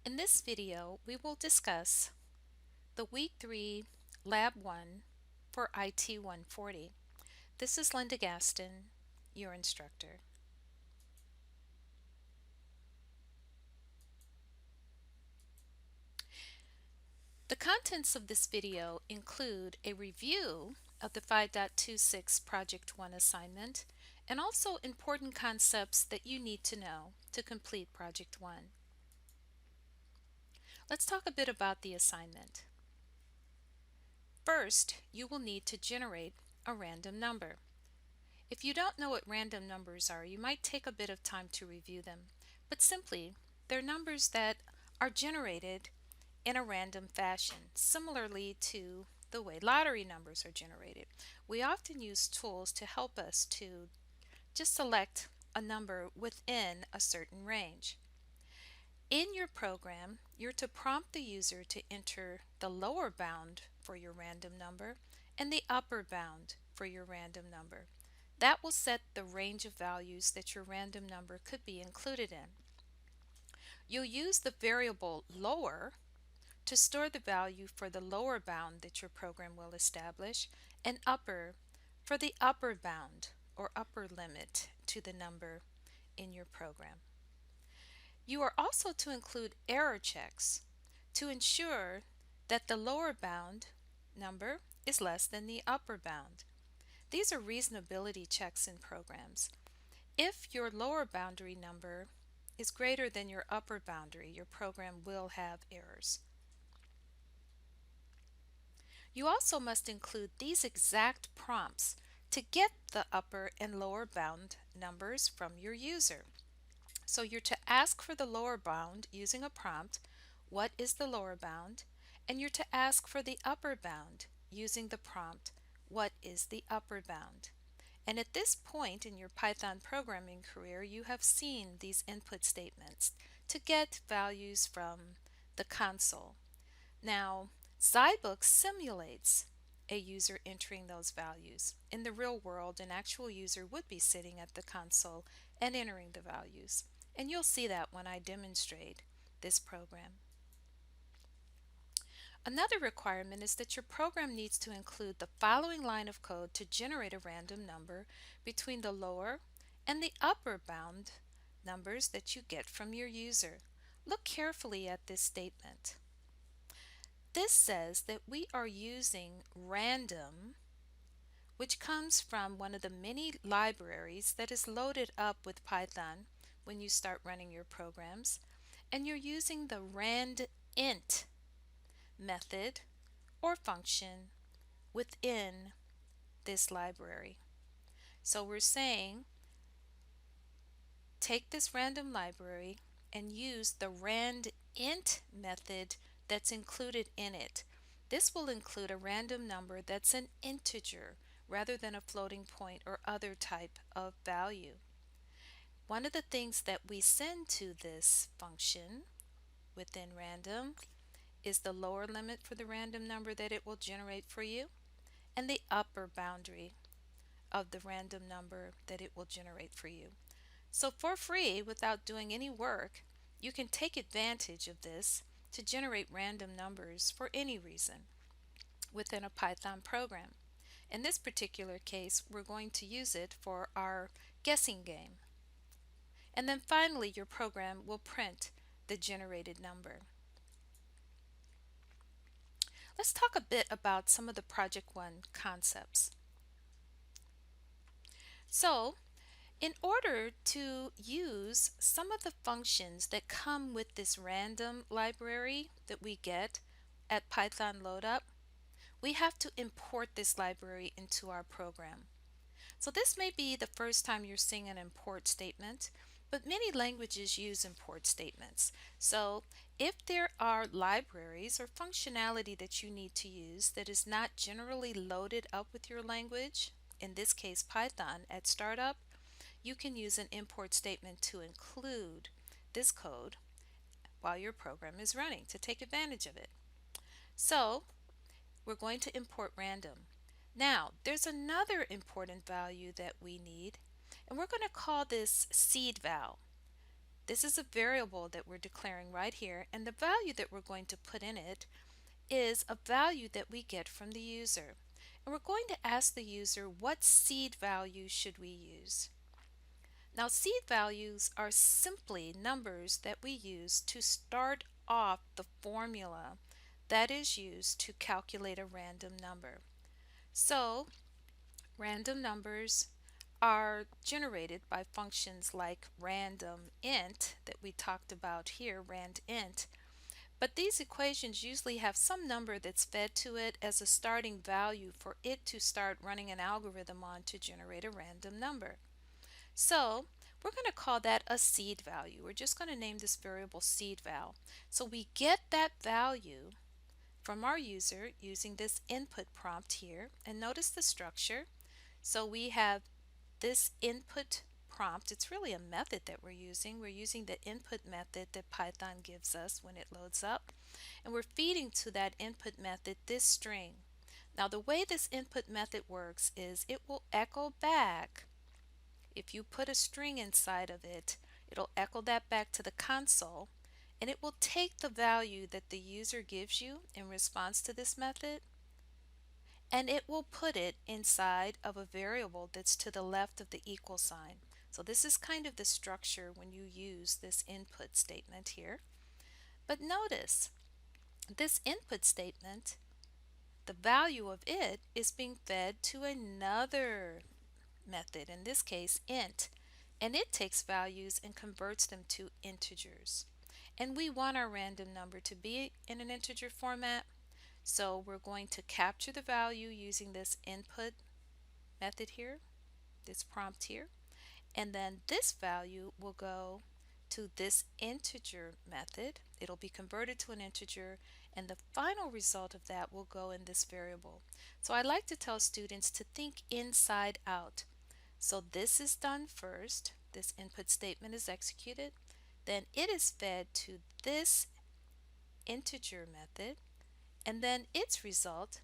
In this video, we will discuss the Week 3 Lab 1 for IT 140. This is Linda Gaston, your instructor. The contents of this video include a review of the 5.26 Project 1 assignment and also important concepts that you need to know to complete Project 1. Let's talk a bit about the assignment. First, you will need to generate a random number. If you don't know what random numbers are, you might take a bit of time to review them, but simply, they're numbers that are generated in a random fashion, similarly to the way lottery numbers are generated. We often use tools to help us to just select a number within a certain range. In your program, you're to prompt the user to enter the lower bound for your random number and the upper bound for your random number. That will set the range of values that your random number could be included in. You'll use the variable lower to store the value for the lower bound that your program will establish and upper for the upper bound or upper limit to the number in your program. You are also to include error checks to ensure that the lower bound number is less than the upper bound. These are reasonability checks in programs. If your lower boundary number is greater than your upper boundary, your program will have errors. You also must include these exact prompts to get the upper and lower bound numbers from your user. So you're to ask for the lower bound using a prompt, what is the lower bound? And you're to ask for the upper bound using the prompt, what is the upper bound? And at this point in your Python programming career, you have seen these input statements to get values from the console. Now, Zybook simulates a user entering those values. In the real world, an actual user would be sitting at the console and entering the values. And you'll see that when I demonstrate this program. Another requirement is that your program needs to include the following line of code to generate a random number between the lower and the upper bound numbers that you get from your user. Look carefully at this statement. This says that we are using random, which comes from one of the many libraries that is loaded up with Python when you start running your programs, and you're using the randint method or function within this library. So we're saying take this random library and use the randint method that's included in it. This will include a random number that's an integer rather than a floating point or other type of value. One of the things that we send to this function within random is the lower limit for the random number that it will generate for you and the upper boundary of the random number that it will generate for you. So for free, without doing any work, you can take advantage of this to generate random numbers for any reason within a Python program. In this particular case, we're going to use it for our guessing game. And then finally, your program will print the generated number. Let's talk a bit about some of the Project 1 concepts. So, in order to use some of the functions that come with this random library that we get at Python Loadup, we have to import this library into our program. So this may be the first time you're seeing an import statement, but many languages use import statements. So if there are libraries or functionality that you need to use that is not generally loaded up with your language, in this case Python, at startup, you can use an import statement to include this code while your program is running to take advantage of it. So we're going to import random. Now, there's another important value that we need, and we're going to call this seed val. This is a variable that we're declaring right here, and the value that we're going to put in it is a value that we get from the user. And we're going to ask the user what seed value should we use. Now, seed values are simply numbers that we use to start off the formula that is used to calculate a random number. So, random numbers are generated by functions like random int that we talked about here, rand int. But these equations usually have some number that's fed to it as a starting value for it to start running an algorithm on to generate a random number. So we're going to call that a seed value. We're just going to name this variable seed val. So we get that value from our user using this input prompt here. And notice the structure. So we have this input prompt. It's really a method that we're using. We're using the input method that Python gives us when it loads up. And we're feeding to that input method this string. Now the way this input method works is it will echo back. If you put a string inside of it, it'll echo that back to the console, and it will take the value that the user gives you in response to this method, and it will put it inside of a variable that's to the left of the equal sign. So this is kind of the structure when you use this input statement here. But notice, this input statement, the value of it is being fed to another method, in this case int, and it takes values and converts them to integers. And we want our random number to be in an integer format, so we're going to capture the value using this input method here, this prompt here, and then this value will go to this integer method. It'll be converted to an integer, and the final result of that will go in this variable. So I like to tell students to think inside out. So this is done first, this input statement is executed, then it is fed to this integer method, and then its result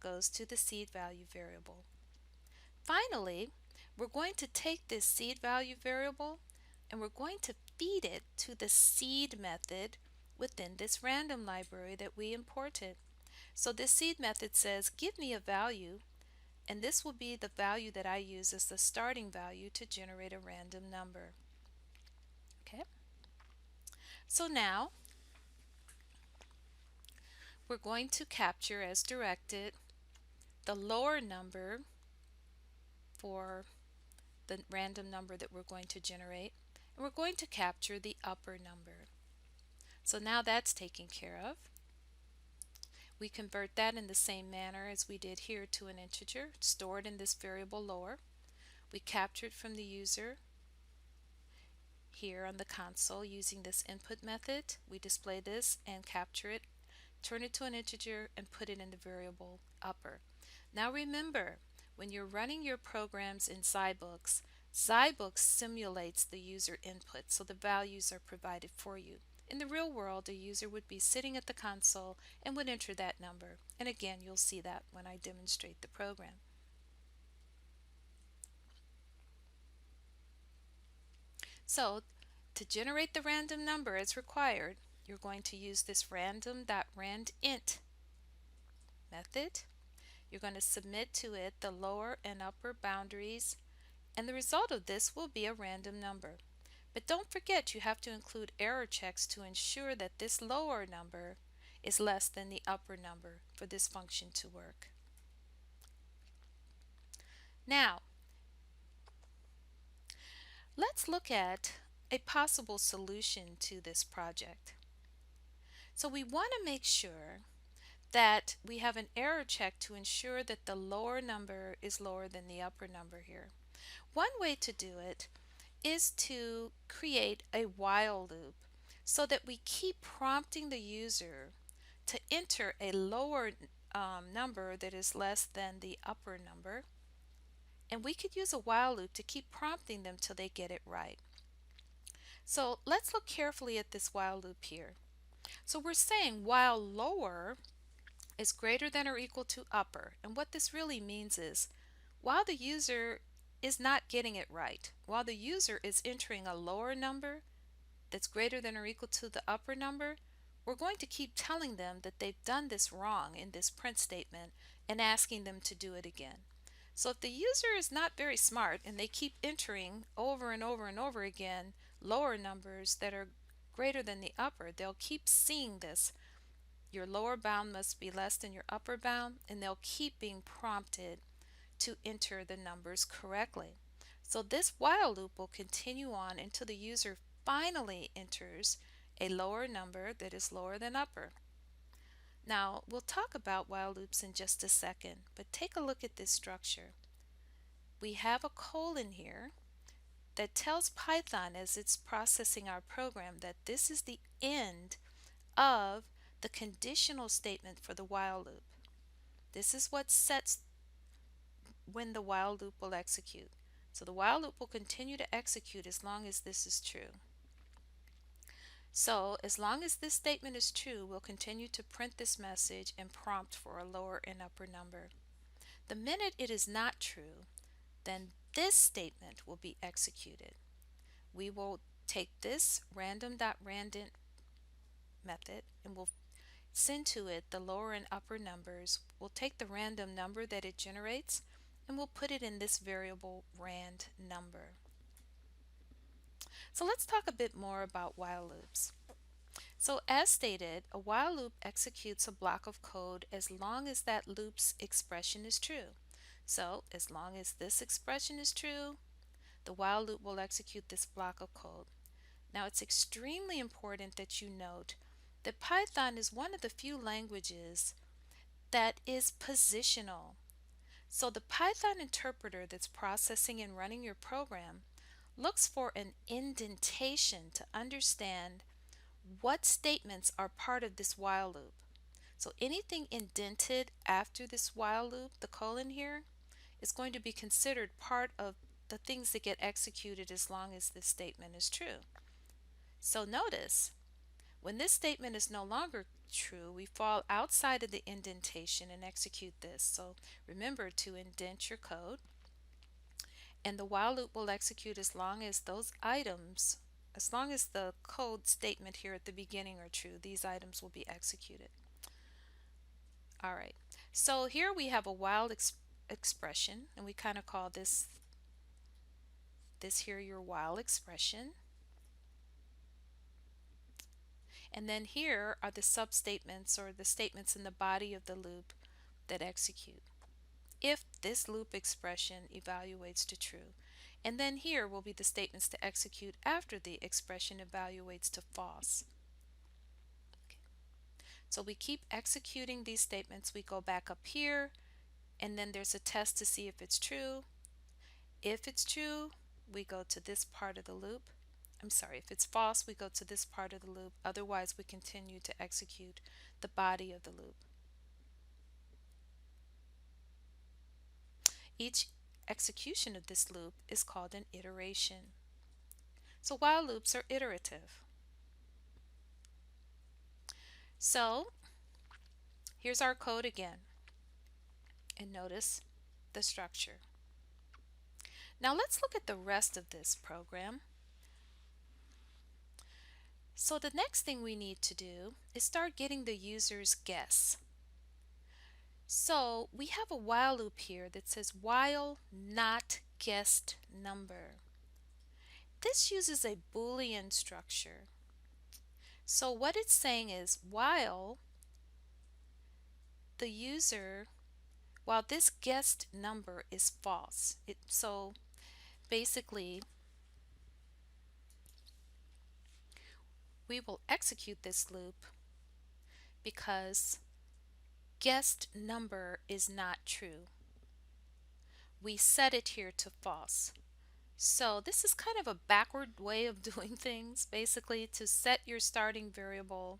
goes to the seed value variable. Finally, we're going to take this seed value variable and we're going to feed it to the seed method within this random library that we imported. So this seed method says, give me a value, and this will be the value that I use as the starting value to generate a random number. Okay, so now we're going to capture as directed the lower number for the random number that we're going to generate, and we're going to capture the upper number. So now that's taken care of. We convert that in the same manner as we did here to an integer, stored in this variable lower. We capture it from the user here on the console using this input method. We display this and capture it, turn it to an integer, and put it in the variable upper. Now remember, when you're running your programs in Zybooks, Zybooks simulates the user input, so the values are provided for you. In the real world, a user would be sitting at the console and would enter that number. And again, you'll see that when I demonstrate the program. So, to generate the random number as required, you're going to use this random.randint method. You're going to submit to it the lower and upper boundaries, and the result of this will be a random number. But don't forget, you have to include error checks to ensure that this lower number is less than the upper number for this function to work. Now, let's look at a possible solution to this project. So we want to make sure that we have an error check to ensure that the lower number is lower than the upper number here. One way to do it is to create a while loop so that we keep prompting the user to enter a lower number that is less than the upper number. And we could use a while loop to keep prompting them till they get it right. So let's look carefully at this while loop here. So we're saying while lower is greater than or equal to upper. And what this really means is while the user is not getting it right, while the user is entering a lower number, that's greater than or equal to the upper number, we're going to keep telling them that they've done this wrong in this print statement and asking them to do it again. So if the user is not very smart and they keep entering over and over and over again lower numbers that are greater than the upper, they'll keep seeing this. Your lower bound must be less than your upper bound, and they'll keep being prompted to enter the numbers correctly. So this while loop will continue on until the user finally enters a lower number that is lower than upper. Now, we'll talk about while loops in just a second, but take a look at this structure. We have a colon here that tells Python as it's processing our program that this is the end of the conditional statement for the while loop. This is what sets when the while loop will execute. So the while loop will continue to execute as long as this is true. So as long as this statement is true, we'll continue to print this message and prompt for a lower and upper number. The minute it is not true, then this statement will be executed. We will take this random.random method and we'll send to it the lower and upper numbers. We'll take the random number that it generates and we'll put it in this variable rand number. So let's talk a bit more about while loops. So as stated, a while loop executes a block of code as long as that loop's expression is true. So as long as this expression is true, the while loop will execute this block of code. Now it's extremely important that you note that Python is one of the few languages that is positional. So the Python interpreter that's processing and running your program looks for an indentation to understand what statements are part of this while loop. So anything indented after this while loop, the colon here, is going to be considered part of the things that get executed as long as this statement is true. So notice, when this statement is no longer true, we fall outside of the indentation and execute this. So remember to indent your code, and the while loop will execute as long as those items, as long as the code statement here at the beginning are true, these items will be executed. All right, so here we have a while expression, and we kind of call this here your while expression. And then here are the substatements or the statements in the body of the loop that execute if this loop expression evaluates to true. And then here will be the statements to execute after the expression evaluates to false. Okay. So we keep executing these statements. We go back up here, and then there's a test to see if it's true. If it's true, we go to this part of the loop. If it's false, we go to this part of the loop. Otherwise, we continue to execute the body of the loop. Each execution of this loop is called an iteration. So while loops are iterative. So here's our code again. And notice the structure. Now let's look at the rest of this program. So the next thing we need to do is start getting the user's guess. So we have a while loop here that says while not guessed number. This uses a Boolean structure. So what it's saying is while this guessed number is false. So basically we will execute this loop because guessed number is not true. We set it here to false. So this is kind of a backward way of doing things, basically to set your starting variable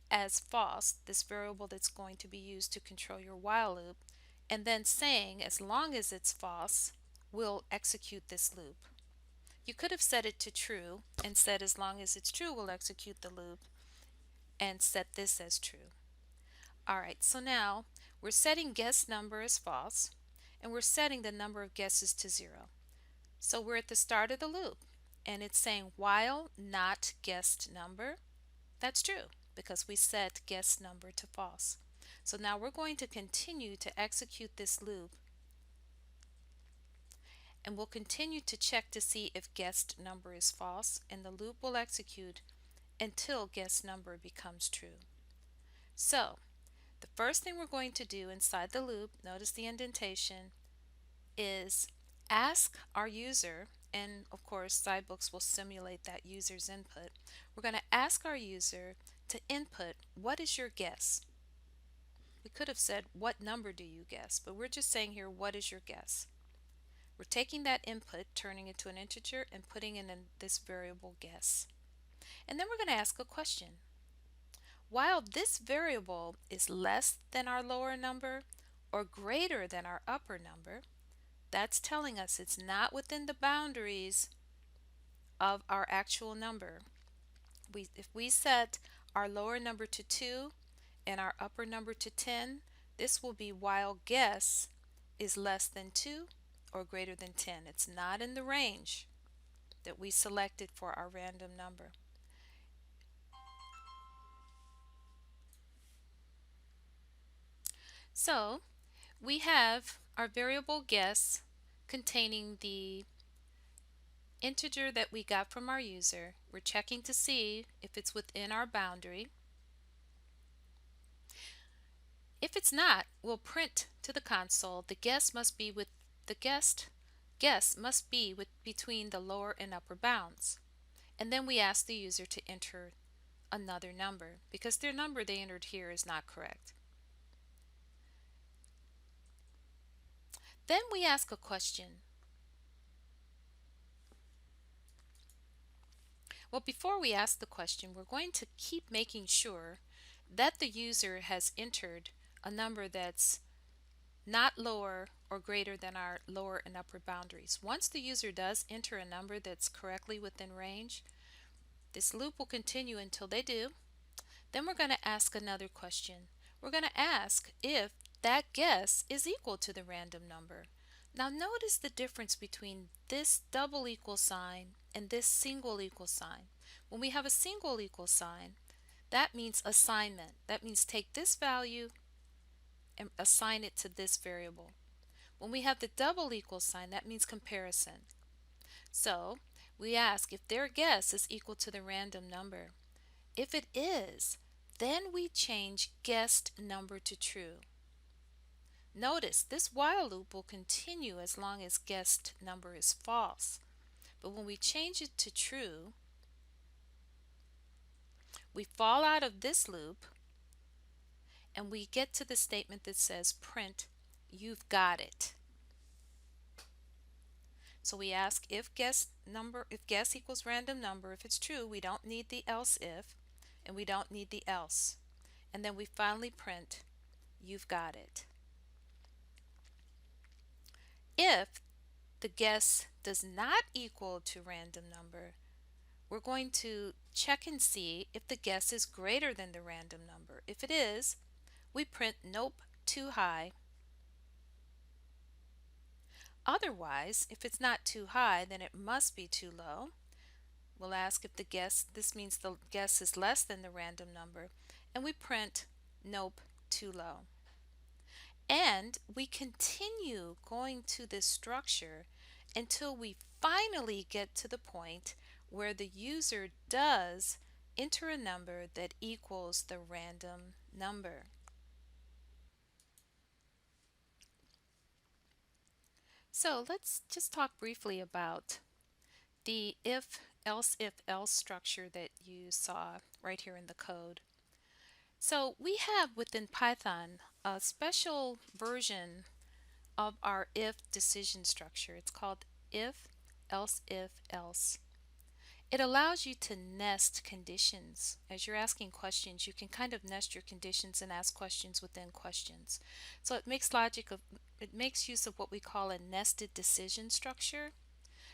as false, this variable that's going to be used to control your while loop, and then saying as long as it's false, we'll execute this loop. You could have set it to true and said as long as it's true, we'll execute the loop and set this as true. Alright, so now we're setting guess number as false and we're setting the number of guesses to 0. So we're at the start of the loop and it's saying while not guessed number. That's true because we set guessed number to false. So now we're going to continue to execute this loop, and we'll continue to check to see if guessed number is false, and the loop will execute until guessed number becomes true. So the first thing we're going to do inside the loop, notice the indentation, is ask our user, and of course Zybooks will simulate that user's input. We're going to ask our user to input, what is your guess? We could have said, what number do you guess? But we're just saying here, what is your guess? We're taking that input, turning it to an integer, and putting in this variable guess. And then we're going to ask a question. While this variable is less than our lower number or greater than our upper number, that's telling us it's not within the boundaries of our actual number. If we set our lower number to 2 and our upper number to 10, this will be while guess is less than 2 or greater than 10. It's not in the range that we selected for our random number. So we have our variable guess containing the integer that we got from our user. We're checking to see if it's within our boundary. If it's not, we'll print to the console the guess must be between the lower and upper bounds. And then we ask the user to enter another number because their number they entered here is not correct. Then we ask a question. Well, before we ask the question, we're going to keep making sure that the user has entered a number that's not lower or greater than our lower and upper boundaries. Once the user does enter a number that's correctly within range, this loop will continue until they do. Then we're going to ask another question. We're going to ask if that guess is equal to the random number. Now notice the difference between this double equal sign and this single equal sign. When we have a single equal sign, that means assignment. That means take this value and assign it to this variable. When we have the double equal sign, that means comparison. So we ask if their guess is equal to the random number. If it is, then we change guessed number to true. Notice this while loop will continue as long as guessed number is false. But when we change it to true, we fall out of this loop and we get to the statement that says print, you've got it. So we ask if guess equals random number. If it's true, we don't need the else if, and we don't need the else. And then we finally print, you've got it. If the guess does not equal to random number, we're going to check and see if the guess is greater than the random number. If it is, we print nope, too high. Otherwise, if it's not too high, then it must be too low. We'll ask if this means the guess is less than the random number, and we print nope, too low. And we continue going to this structure until we finally get to the point where the user does enter a number that equals the random number. So let's just talk briefly about the if-else-if-else structure that you saw right here in the code. So we have within Python a special version of our if decision structure. It's called if-else-if-else. It allows you to nest conditions. As you're asking questions, you can kind of nest your conditions and ask questions within questions. So it makes use of what we call a nested decision structure.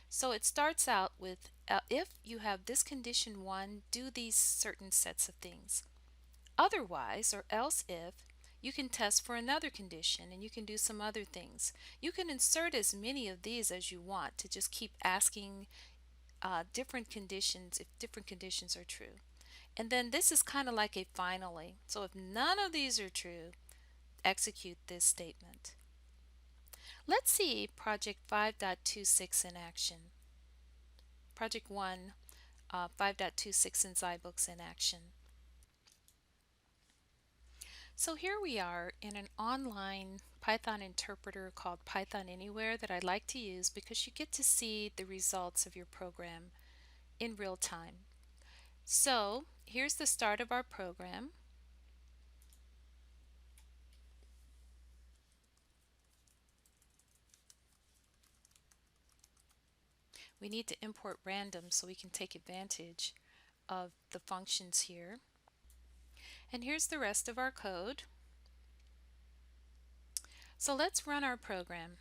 So it starts out with if you have this condition 1, do these certain sets of things. Otherwise, or else if, you can test for another condition and you can do some other things. You can insert as many of these as you want to just keep asking different conditions if different conditions are true. And then this is kind of like a finally. So if none of these are true, execute this statement. Let's see Project 5.26 in action. Project 1, 5.26 in Zybooks in action. So here we are in an online Python interpreter called Python Anywhere that I like to use because you get to see the results of your program in real time. So here's the start of our program. We need to import random so we can take advantage of the functions here. And here's the rest of our code. So let's run our program.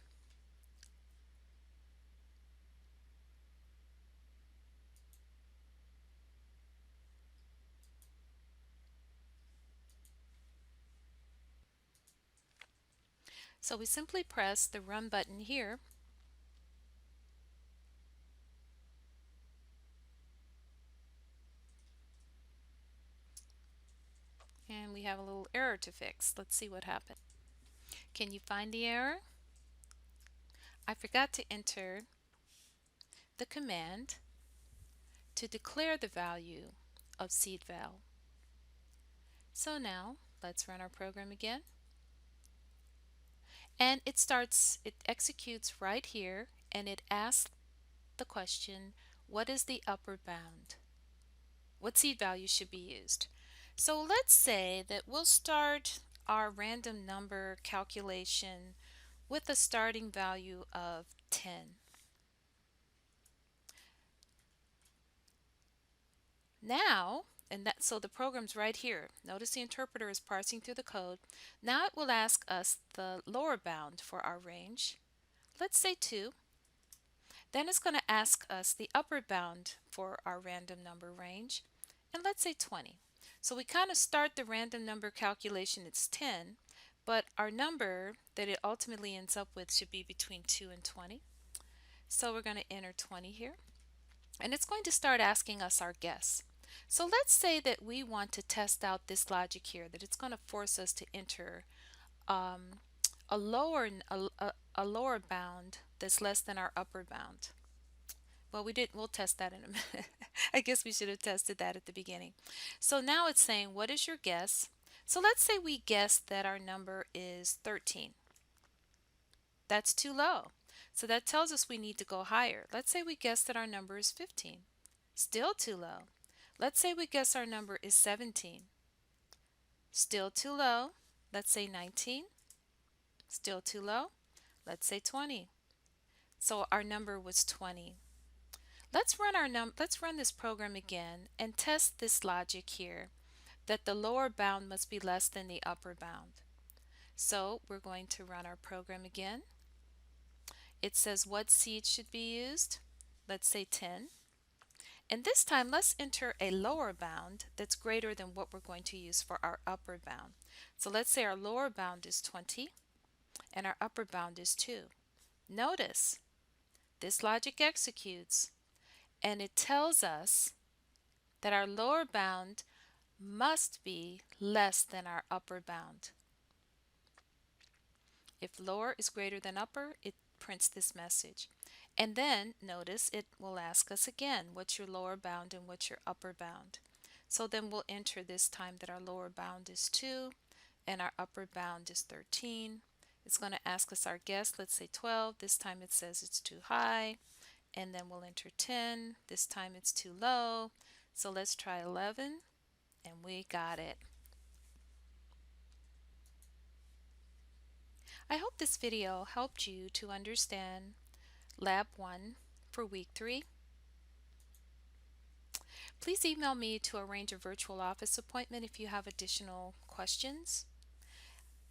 So we simply press the run button here, and we have a little error to fix. Let's see what happened. Can you find the error? I forgot to enter the command to declare the value of seed val. So now let's run our program again. And it executes right here, and it asks the question, what is the upper bound? What seed value should be used? So let's say that we'll start our random number calculation with a starting value of 10. Now, so the program's right here. Notice the interpreter is parsing through the code. Now it will ask us the lower bound for our range. Let's say 2. Then it's going to ask us the upper bound for our random number range, and let's say 20. So we kind of start the random number calculation, it's 10, but our number that it ultimately ends up with should be between 2 and 20. So we're going to enter 20 here, and it's going to start asking us our guess. So let's say that we want to test out this logic here, that it's going to force us to enter a lower bound that's less than our upper bound. Well, we'll test that in a minute. I guess we should have tested that at the beginning. So now it's saying, what is your guess? So let's say we guess that our number is 13. That's too low. So that tells us we need to go higher. Let's say we guess that our number is 15. Still too low. Let's say we guess our number is 17. Still too low. Let's say 19. Still too low. Let's say 20. So our number was 20. Let's run this program again and test this logic here, that the lower bound must be less than the upper bound. So we're going to run our program again. It says what seed should be used. Let's say 10. And this time let's enter a lower bound that's greater than what we're going to use for our upper bound. So let's say our lower bound is 20 and our upper bound is 2. Notice this logic executes, and it tells us that our lower bound must be less than our upper bound. If lower is greater than upper, it prints this message. And then notice it will ask us again, what's your lower bound and what's your upper bound? So then we'll enter this time that our lower bound is 2 and our upper bound is 13. It's going to ask us our guess, let's say 12. This time it says it's too high. And then we'll enter 10. This time it's too low. So let's try 11, and we got it. I hope this video helped you to understand Lab 1 for Week 3. Please email me to arrange a virtual office appointment if you have additional questions.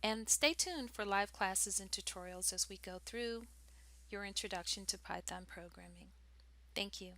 And stay tuned for live classes and tutorials as we go through your introduction to Python programming. Thank you.